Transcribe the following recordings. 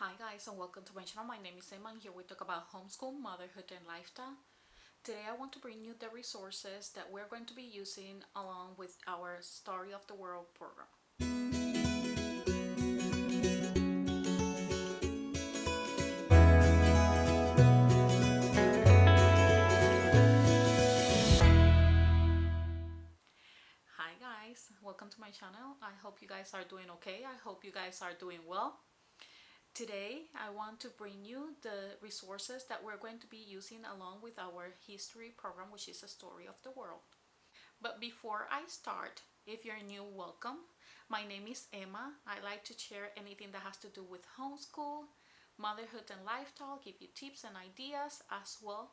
Hi guys and welcome to my channel. My name is Emma and here we talk about homeschool, motherhood and lifestyle. Today I want to bring you the resources that we're going to be using along with our Story of the World program. Hi guys, welcome to my channel. I hope you guys are doing okay. I hope you guys are doing well. Today I want to bring you the resources that we're going to be using along with our history program, which is a Story of the World. But before I start, if you're new, welcome. My name is Emma. I like to share anything that has to do with homeschool, motherhood and lifestyle, give you tips and ideas, as well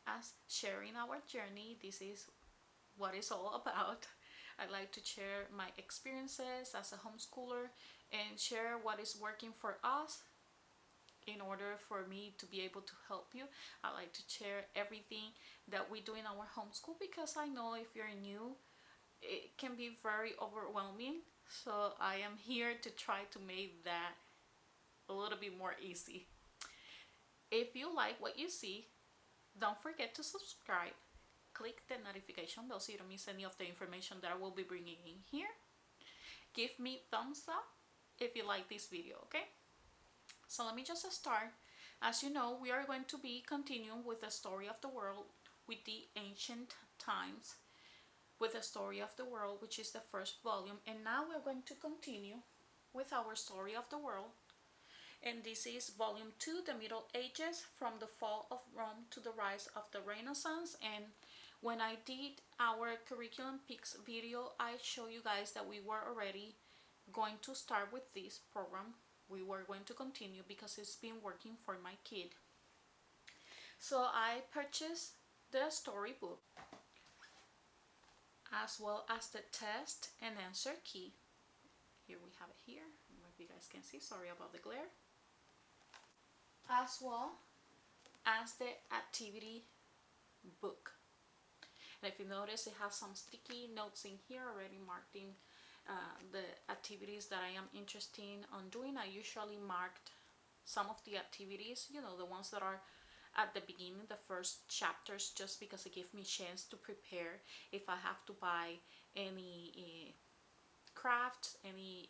as sharing our journey. This is what it's all about. I like to share my experiences as a homeschooler and share what is working for us in order for me to be able to help you. I like to share everything that we do in our homeschool because I know if you're new, it can be very overwhelming. So I am here to try to make that a little bit more easy. If you like what you see, don't forget to subscribe. Click the notification bell so you don't miss any of the information that I will be bringing in here. Give me thumbs up if you like this video, okay? So let me just start. As you know, we are going to be continuing with the Story of the World with the ancient times, with the Story of the World, which is the first volume. And now we're going to continue with our Story of the World. And this is volume 2, the Middle Ages, from the fall of Rome to the rise of the Renaissance. And when I did our curriculum picks video, I showed you guys that we were already going to start with this program. We were going to continue because it's been working for my kid. So I purchased the storybook as well as the test and answer key. Here we have it here. I don't know if you guys can see, sorry about the glare. As well as the activity book. And if you notice, it has some sticky notes in here already marked in the activities that I am interested in doing. I usually marked some of the activities, you know, the ones that are at the beginning, the first chapters, just because it gives me a chance to prepare if I have to buy any crafts, any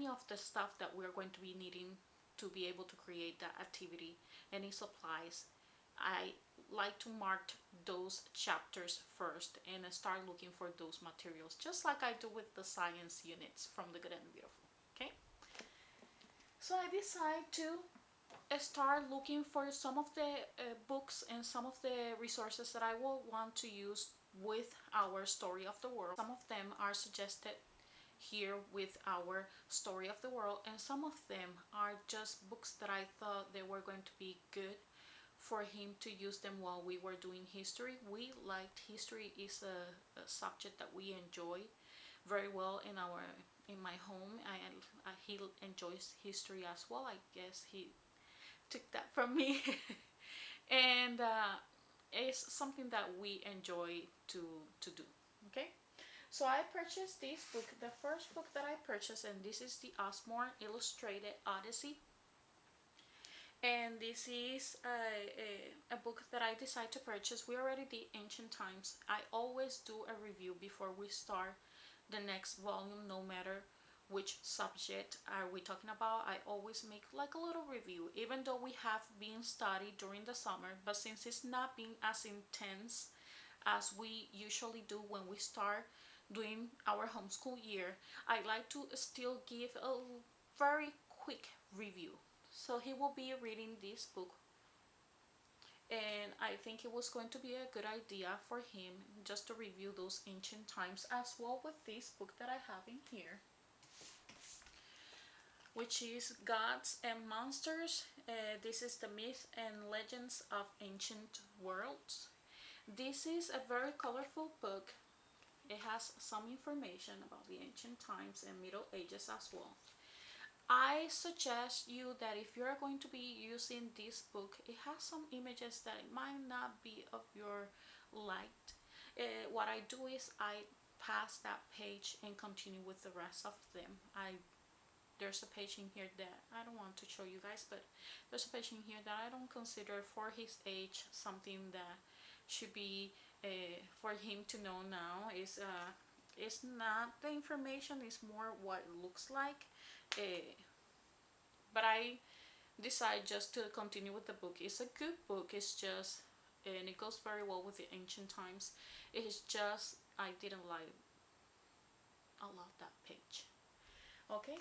of the stuff that we're going to be needing to be able to create that activity, any supplies. I like to mark those chapters first and start looking for those materials, just like I do with the science units from the Good and Beautiful. Okay, so I decided to start looking for some of the books and some of the resources that I will want to use with our Story of the World. Some of them are suggested here with our Story of the World, and some of them are just books that I thought they were going to be good for him to use them while we were doing history. We liked history, is a subject that we enjoy very well in my home. He enjoys history as well. I guess he took that from me. And it's something that we enjoy to do. Okay, so I purchased this book, the first book that I purchased, and this is the Osmore Illustrated Odyssey. And this is a book that I decided to purchase. We already did Ancient Times. I always do a review before we start the next volume, no matter which subject are we talking about. I always make like a little review, even though we have been studied during the summer, but since it's not been as intense as we usually do when we start doing our homeschool year, I like to still give a very quick review. So he will be reading this book, and I think it was going to be a good idea for him just to review those ancient times as well with this book that I have in here, which is Gods and Monsters. This is the Myth and Legends of Ancient Worlds. This is a very colorful book. It has some information about the ancient times and Middle Ages as well. I suggest you that if you're going to be using this book, it has some images that might not be of your light. What I do is I pass that page and continue with the rest of them. I there's a page in here that I don't want to show you guys, but there's a page in here that I don't consider for his age something that should be for him to know now. It's not the information, it's more what it looks like. But I decided just to continue with the book. It's a good book. It's just, and it goes very well with the ancient times. It's just I didn't like a lot that page. Okay,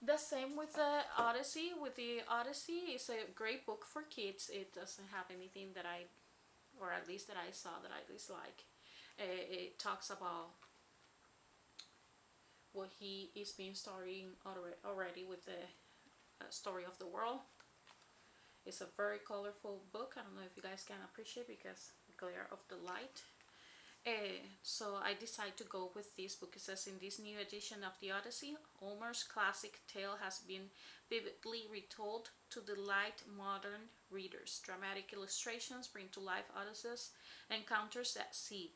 the same with the Odyssey. With the Odyssey, it's a great book for kids. It doesn't have anything that I, or at least that I saw, that I dislike. It talks about what he is being starting already with the story of the world. It's a very colorful book. I don't know if you guys can appreciate because the glare of the light. So I decided to go with this book. It says, in this new edition of the Odyssey, Homer's classic tale has been vividly retold to delight modern readers. Dramatic illustrations bring to life Odysseus' encounters at sea,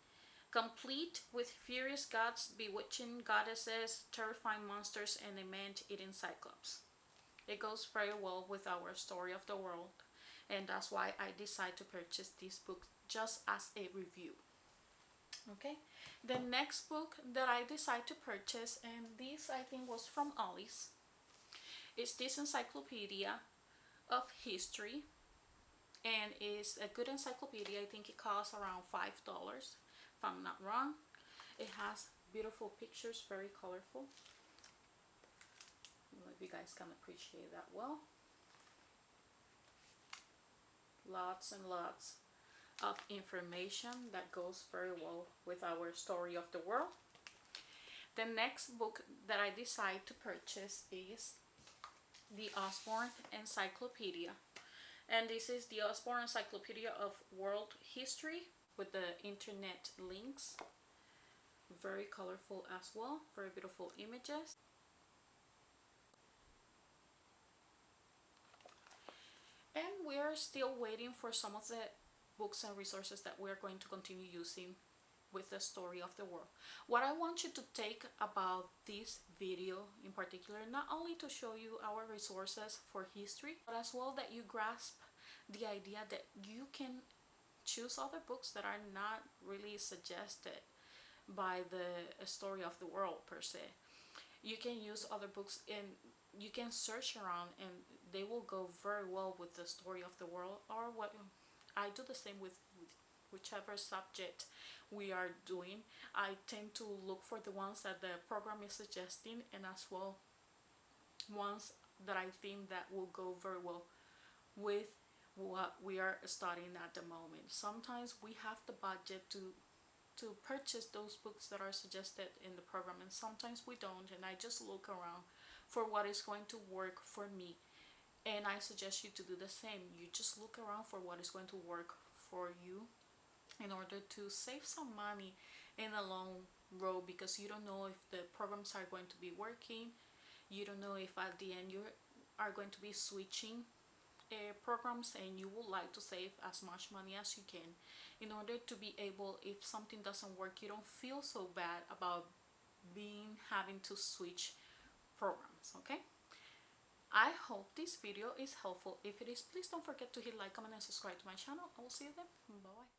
complete with furious gods, bewitching goddesses, terrifying monsters, and a man-eating cyclops. It goes very well with our story of the world, and that's why I decided to purchase this book just as a review. Okay, the next book that I decided to purchase, and this I think was from Odyssey, is this Encyclopedia of History, and it's a good encyclopedia. I think it costs around $5 if I'm not wrong. It has beautiful pictures, very colorful. I don't know if you guys can appreciate that well. Lots and lots of information that goes very well with our story of the world. The next book that I decided to purchase is the Osborne Encyclopedia, and this is the Osborne Encyclopedia of World History with the internet links. Very colorful as well, very beautiful images. And we are still waiting for some of the books and resources that we're going to continue using with the story of the world. What I want you to take about this video in particular, not only to show you our resources for history, but as well that you grasp the idea that you can choose other books that are not really suggested by the story of the world per se. You can use other books and you can search around and they will go very well with the story of the world, or what I do the same with whichever subject we are doing. I tend to look for the ones that the program is suggesting, and as well ones that I think that will go very well with what we are studying at the moment. Sometimes we have the budget to purchase those books that are suggested in the program, and sometimes we don't, and I just look around for what is going to work for me. And I suggest you to do the same. You just look around for what is going to work for you in order to save some money in the long road, because you don't know if the programs are going to be working. You don't know if at the end you are going to be switching programs, and you would like to save as much money as you can in order to be able, if something doesn't work, you don't feel so bad about having to switch programs. Okay, I hope this video is helpful. If it is, please don't forget to hit like, comment, and subscribe to my channel. I will see you then. Bye bye.